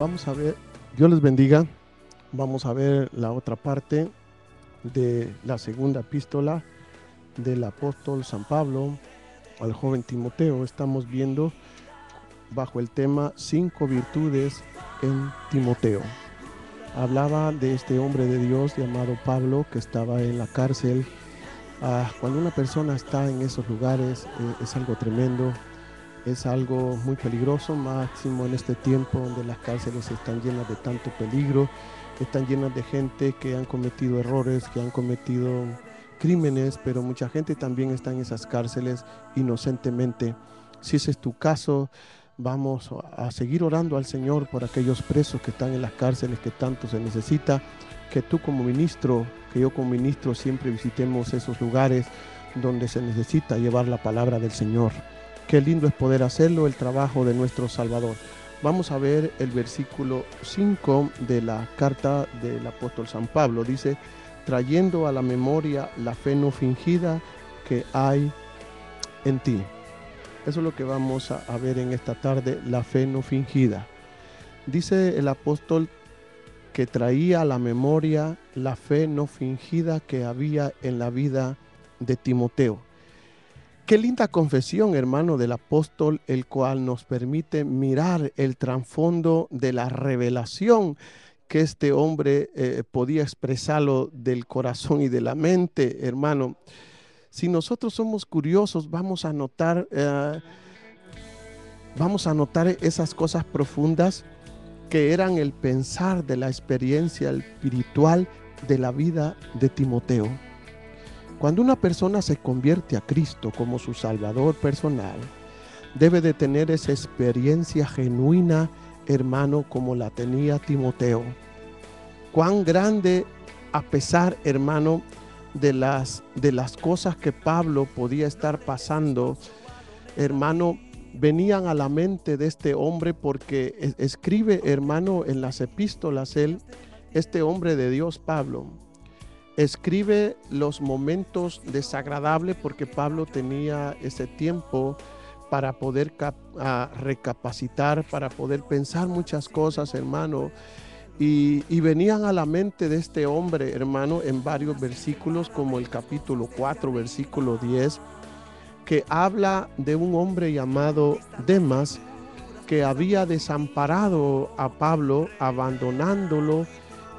Vamos a ver, Dios les bendiga. Vamos a ver la otra parte de la segunda epístola del apóstol San Pablo al joven Timoteo. Estamos viendo bajo el tema 5 virtudes en Timoteo. Hablaba de este hombre de Dios llamado Pablo que estaba en la cárcel. Cuando una persona está en esos lugares es algo tremendo. Es algo muy peligroso, máximo en este tiempo donde las cárceles están llenas de tanto peligro, están llenas de gente que han cometido errores, que han cometido crímenes, pero mucha gente también está en esas cárceles inocentemente. Si ese es tu caso, vamos a seguir orando al Señor por aquellos presos que están en las cárceles que tanto se necesita, que tú como ministro, que yo como ministro siempre visitemos esos lugares donde se necesita llevar la palabra del Señor. Qué lindo es poder hacerlo, el trabajo de nuestro Salvador. Vamos a ver el versículo 5 de la carta del apóstol San Pablo. Dice, trayendo a la memoria la fe no fingida que hay en ti. Eso es lo que vamos a ver en esta tarde, la fe no fingida. Dice el apóstol que traía a la memoria la fe no fingida que había en la vida de Timoteo. Qué linda confesión, hermano, del apóstol, el cual nos permite mirar el trasfondo de la revelación que este hombre podía expresarlo del corazón y de la mente, hermano. Si nosotros somos curiosos, vamos a notar esas cosas profundas que eran el pensar de la experiencia espiritual de la vida de Timoteo. Cuando una persona se convierte a Cristo como su Salvador personal, debe de tener esa experiencia genuina, hermano, como la tenía Timoteo. Cuán grande, a pesar, hermano, de las cosas que Pablo podía estar pasando, hermano, venían a la mente de este hombre porque escribe, hermano, en las epístolas, este hombre de Dios, Pablo, escribe los momentos desagradables porque Pablo tenía ese tiempo para poder recapacitar, para poder pensar muchas cosas, hermano. Y venían a la mente de este hombre, hermano, en varios versículos, como el capítulo 4, versículo 10, que habla de un hombre llamado Demas, que había desamparado a Pablo, abandonándolo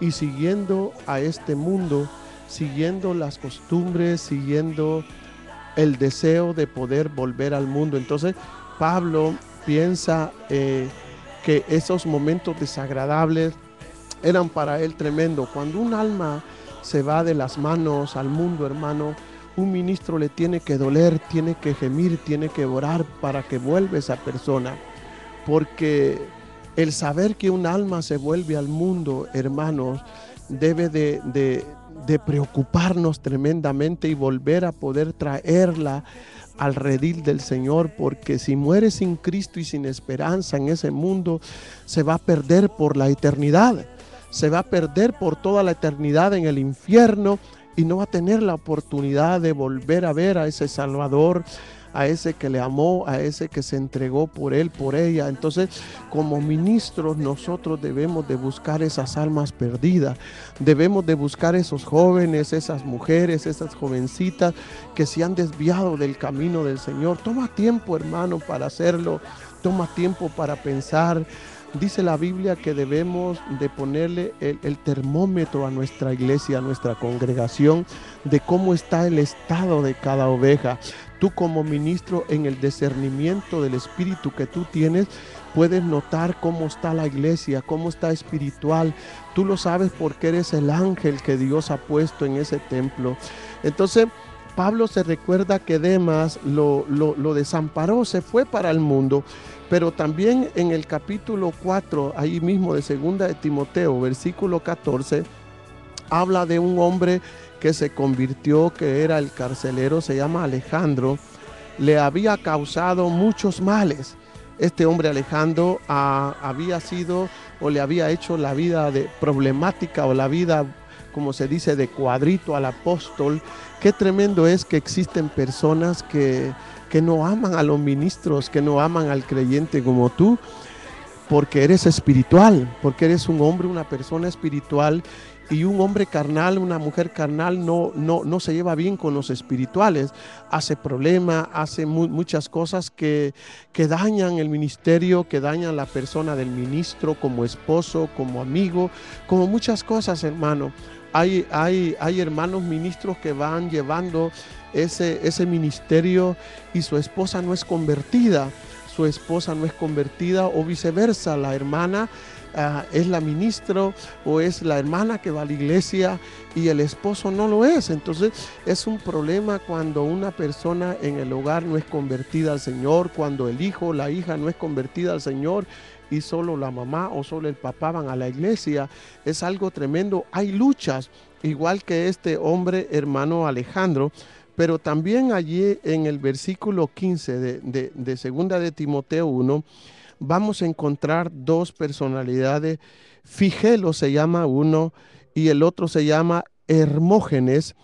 y siguiendo a este mundo, siguiendo las costumbres, siguiendo el deseo de poder volver al mundo. Entonces Pablo piensa que esos momentos desagradables eran para él tremendo. Cuando un alma se va de las manos al mundo, hermano, un ministro le tiene que doler, tiene que gemir, tiene que orar para que vuelva esa persona. Porque el saber que un alma se vuelve al mundo, hermanos, debe de preocuparnos tremendamente y volver a poder traerla al redil del Señor, porque si muere sin Cristo y sin esperanza en ese mundo, se va a perder por la eternidad, se va a perder por toda la eternidad en el infierno y no va a tener la oportunidad de volver a ver a ese Salvador, a ese que le amó, a ese que se entregó por él, por ella. Entonces, como ministros, nosotros debemos de buscar esas almas perdidas, debemos de buscar esos jóvenes, esas mujeres, esas jovencitas que se han desviado del camino del Señor. Toma tiempo, hermano, para hacerlo, toma tiempo para pensar. Dice la Biblia que debemos de ponerle el termómetro a nuestra iglesia, a nuestra congregación, de cómo está el estado de cada oveja. Tú como ministro, en el discernimiento del espíritu que tú tienes, puedes notar cómo está la iglesia, cómo está espiritual. Tú lo sabes porque eres el ángel que Dios ha puesto en ese templo. Entonces, Pablo se recuerda que Demas lo desamparó, se fue para el mundo, pero también en el capítulo 4, ahí mismo de segunda de Timoteo, versículo 14, habla de un hombre que se convirtió, que era el carcelero, se llama Alejandro, le había causado muchos males. Este hombre Alejandro había sido o le había hecho la vida de problemática o la vida, como se dice, de cuadrito al apóstol. Qué tremendo es que existen personas que no aman a los ministros, que no aman al creyente como tú. porque eres espiritual, porque eres un hombre, una persona espiritual, y un hombre carnal, una mujer carnal no se lleva bien con los espirituales, hace problemas, hace muchas cosas que dañan el ministerio, que dañan la persona del ministro como esposo, como amigo, como muchas cosas, hermano. Hay hermanos ministros que van llevando ese ministerio y su esposa no es convertida. Su esposa no es convertida o viceversa, la hermana es la ministra o es la hermana que va a la iglesia y el esposo no lo es. Entonces es un problema cuando una persona en el hogar no es convertida al Señor, cuando el hijo o la hija no es convertida al Señor y solo la mamá o solo el papá van a la iglesia. Es algo tremendo. Hay luchas, igual que este hombre, hermano Alejandro. Pero también allí en el versículo 15 de segunda de Timoteo 1, vamos a encontrar dos personalidades. Figelo se llama uno y el otro se llama Hermógenes.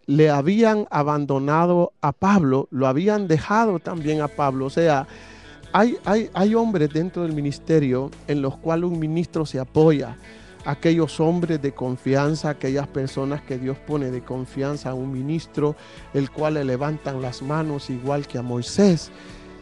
Le habían abandonado a Pablo, lo habían dejado también a Pablo. O sea, hay hombres dentro del ministerio en los cuales un ministro se apoya. Aquellos hombres de confianza, aquellas personas que Dios pone de confianza a un ministro, el cual le levantan las manos igual que a Moisés.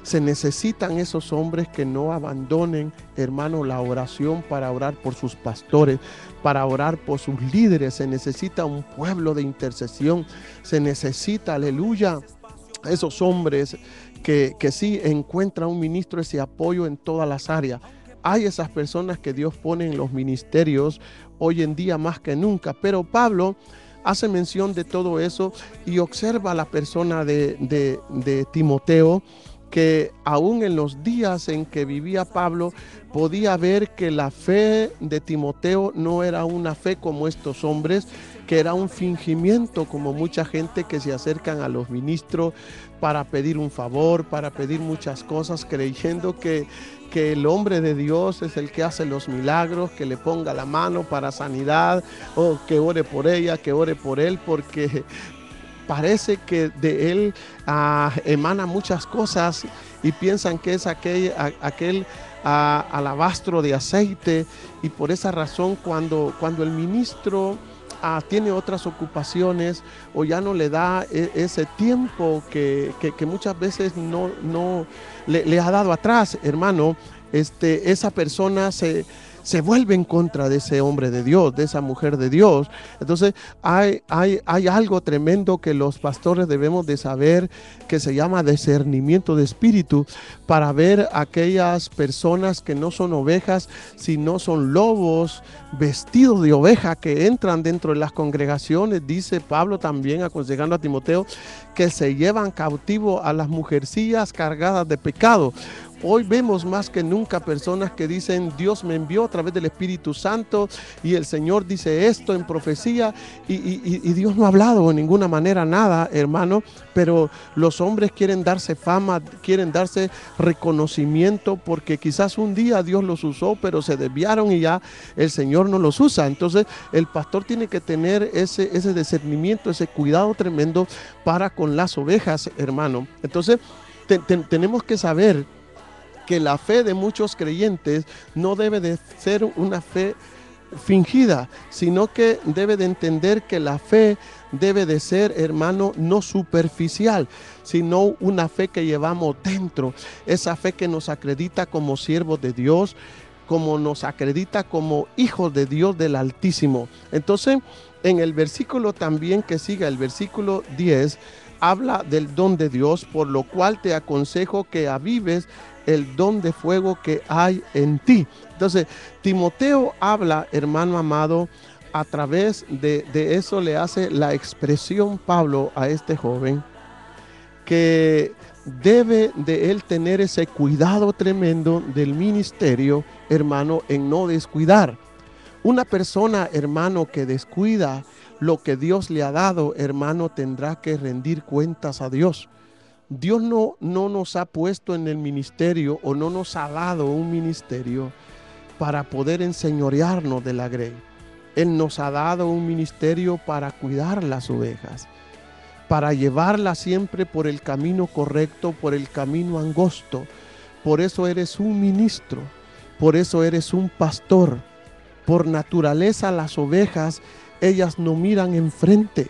Se necesitan esos hombres que no abandonen, hermano, la oración para orar por sus pastores, para orar por sus líderes. Se necesita un pueblo de intercesión. Se necesita, aleluya, esos hombres que sí encuentran un ministro ese apoyo en todas las áreas. Hay esas personas que Dios pone en los ministerios hoy en día más que nunca, pero Pablo hace mención de todo eso y observa la persona de Timoteo, que aún en los días en que vivía Pablo podía ver que la fe de Timoteo no era una fe como estos hombres, que era un fingimiento como mucha gente que se acercan a los ministros para pedir un favor, para pedir muchas cosas, creyendo que el hombre de Dios es el que hace los milagros, que le ponga la mano para sanidad, o que ore por ella, que ore por él, porque parece que de él emana muchas cosas y piensan que es aquel alabastro de aceite, y por esa razón cuando el ministro tiene otras ocupaciones o ya no le da ese tiempo que muchas veces no le ha dado atrás, hermano, esa persona se vuelve en contra de ese hombre de Dios, de esa mujer de Dios. Entonces hay algo tremendo que los pastores debemos de saber, que se llama discernimiento de espíritu, para ver aquellas personas que no son ovejas, sino son lobos vestidos de oveja, que entran dentro de las congregaciones. Dice Pablo también, aconsejando a Timoteo, que se llevan cautivo a las mujercillas cargadas de pecado. Hoy vemos más que nunca personas que dicen: Dios me envió a través del Espíritu Santo y el Señor dice esto en profecía, y Dios no ha hablado de ninguna manera nada, hermano, pero los hombres quieren darse fama, quieren darse reconocimiento, porque quizás un día Dios los usó, pero se desviaron y ya el Señor no los usa. Entonces el pastor tiene que tener ese discernimiento, ese cuidado tremendo para con las ovejas, hermano. Entonces tenemos que saber que la fe de muchos creyentes no debe de ser una fe fingida, sino que debe de entender que la fe debe de ser, hermano, no superficial, sino una fe que llevamos dentro, esa fe que nos acredita como siervos de Dios, como nos acredita como hijos de Dios del Altísimo. Entonces, en el versículo también que sigue, el versículo 10, habla del don de Dios, por lo cual te aconsejo que avives el don de fuego que hay en ti. Entonces, Timoteo habla, hermano amado, a través de eso le hace la expresión Pablo a este joven, que debe de él tener ese cuidado tremendo del ministerio, hermano, en no descuidar. Una persona, hermano, que descuida lo que Dios le ha dado, hermano, tendrá que rendir cuentas a Dios. Dios no nos ha puesto en el ministerio, o no nos ha dado un ministerio para poder enseñorearnos de la grey. Él nos ha dado un ministerio para cuidar las ovejas, para llevarlas siempre por el camino correcto, por el camino angosto. Por eso eres un ministro. Por eso eres un pastor. Por naturaleza las ovejas, ellas no miran enfrente.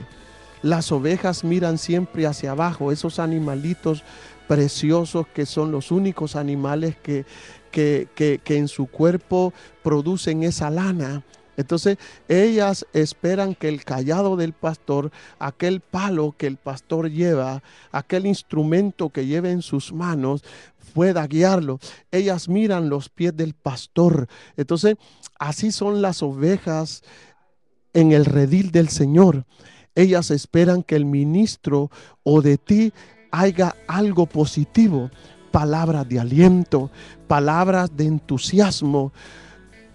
Las ovejas miran siempre hacia abajo, esos animalitos preciosos que son los únicos animales que en su cuerpo producen esa lana. Entonces ellas esperan que el cayado del pastor, aquel palo que el pastor lleva, aquel instrumento que lleva en sus manos, pueda guiarlo. Ellas miran los pies del pastor. Entonces así son las ovejas en el redil del Señor. Ellas esperan que el ministro o de ti haga algo positivo, palabras de aliento, palabras de entusiasmo.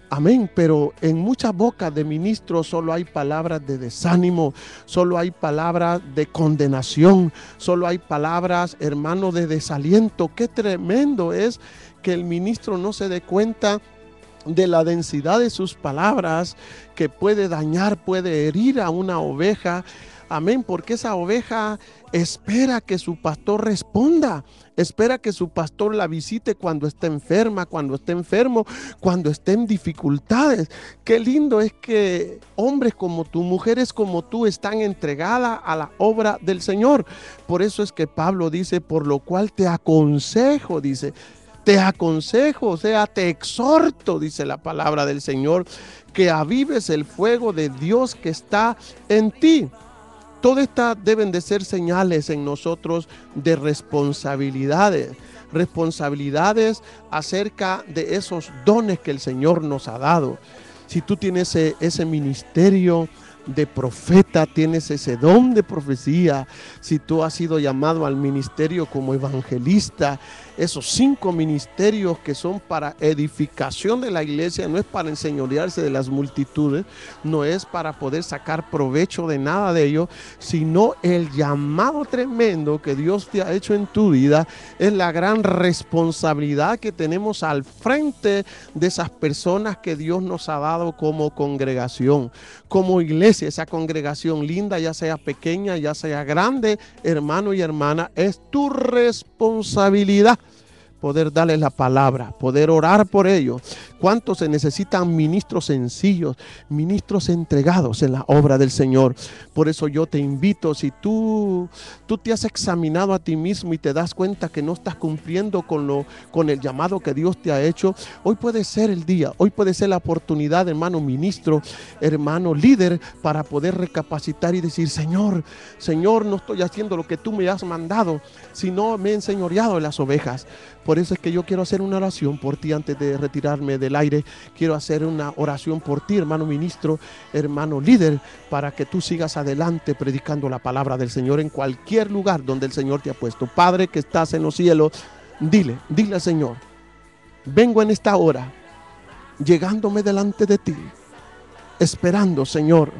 Amén, pero en muchas bocas de ministros solo hay palabras de desánimo, solo hay palabras de condenación, solo hay palabras, hermano, de desaliento. Qué tremendo es que el ministro no se dé cuenta de la densidad de sus palabras, que puede dañar, puede herir a una oveja. Amén, porque esa oveja espera que su pastor responda, espera que su pastor la visite cuando esté enferma, cuando esté enfermo, cuando esté en dificultades. Qué lindo es que hombres como tú, mujeres como tú están entregadas a la obra del Señor. Por eso es que Pablo dice, por lo cual te aconsejo, dice, te aconsejo, o sea, te exhorto, dice la palabra del Señor, que avives el fuego de Dios que está en ti. Todas estas deben de ser señales en nosotros de responsabilidades, responsabilidades acerca de esos dones que el Señor nos ha dado. Si tú tienes ese ministerio de profeta, tienes ese don de profecía, si tú has sido llamado al ministerio como evangelista, esos 5 ministerios que son para edificación de la iglesia, no es para enseñorearse de las multitudes, no es para poder sacar provecho de nada de ello, sino el llamado tremendo que Dios te ha hecho en tu vida, es la gran responsabilidad que tenemos al frente de esas personas que Dios nos ha dado como congregación, como iglesia. Esa congregación linda, ya sea pequeña, ya sea grande, hermano y hermana, es tu responsabilidad poder darles la palabra, poder orar por ellos. ¿Cuántos se necesitan ministros sencillos, ministros entregados en la obra del Señor? Por eso yo te invito, si tú te has examinado a ti mismo y te das cuenta que no estás cumpliendo con el llamado que Dios te ha hecho, hoy puede ser el día, hoy puede ser la oportunidad, hermano ministro, hermano líder, para poder recapacitar y decir, Señor, no estoy haciendo lo que tú me has mandado, sino me he enseñoreado de las ovejas. Por eso es que yo quiero hacer una oración por ti antes de retirarme del aire. Quiero hacer una oración por ti, hermano ministro, hermano líder, para que tú sigas adelante predicando la palabra del Señor en cualquier lugar donde el Señor te ha puesto. Padre que estás en los cielos, dile al Señor, vengo en esta hora, llegándome delante de ti, esperando, Señor,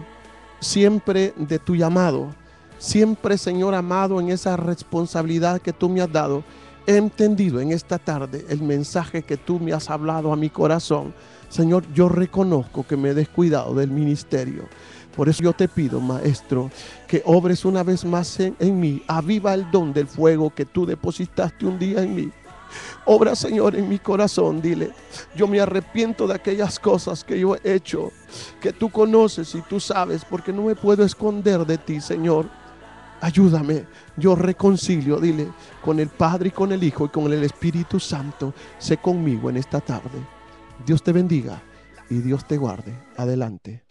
siempre de tu llamado, siempre, Señor amado, en esa responsabilidad que tú me has dado. He entendido en esta tarde el mensaje que tú me has hablado a mi corazón. Señor, yo reconozco que me he descuidado del ministerio. Por eso yo te pido, Maestro, que obres una vez más en mí. Aviva el don del fuego que tú depositaste un día en mí. Obra, Señor, en mi corazón. Dile, yo me arrepiento de aquellas cosas que yo he hecho, que tú conoces y tú sabes, porque no me puedo esconder de ti, Señor. Ayúdame, yo reconcilio, dile, con el Padre y con el Hijo y con el Espíritu Santo. Sé conmigo en esta tarde. Dios te bendiga y Dios te guarde. Adelante.